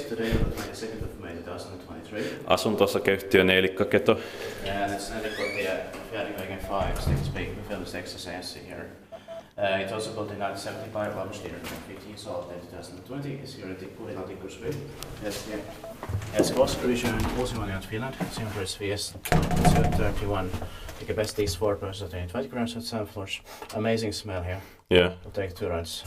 date today on the 22nd of May 2023. Asunto-osakeyhtiö Neilikkaketo. And it's Neilikkatie Fjärdivägen 5, state speak. We filmed this exercise here. It was built in 1970 by ValmetSchlieren, 15 years old in 2020. It's here in Tikkurila, Tikkurila. Yes, yeah. It's cost revision also in Finland. Simpress VS 31. The capacity is 4 persons, 20 grams of sunflowers. Amazing smell here. Yeah. We'll take 2 runs.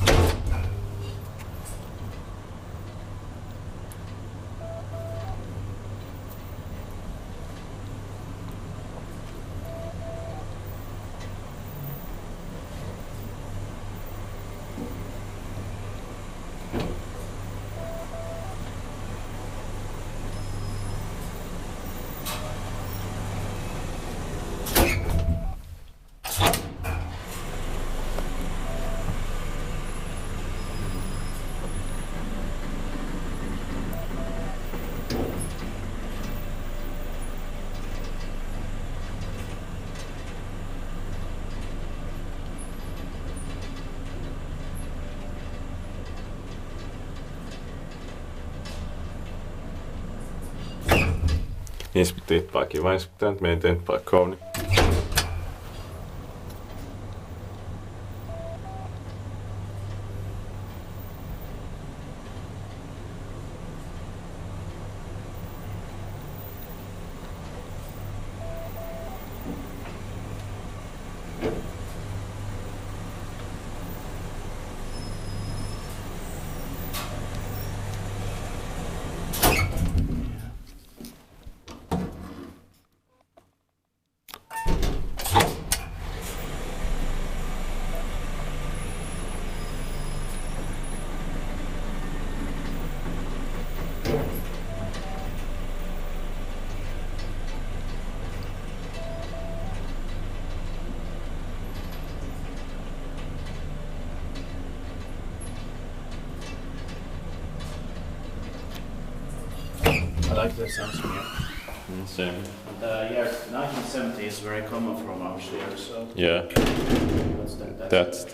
Inspekteerbar kiva inspektant, maintained kouni. I like the sounds from here. Same. The year 1970 is very common from ValmetSchlieren, so Yeah. that's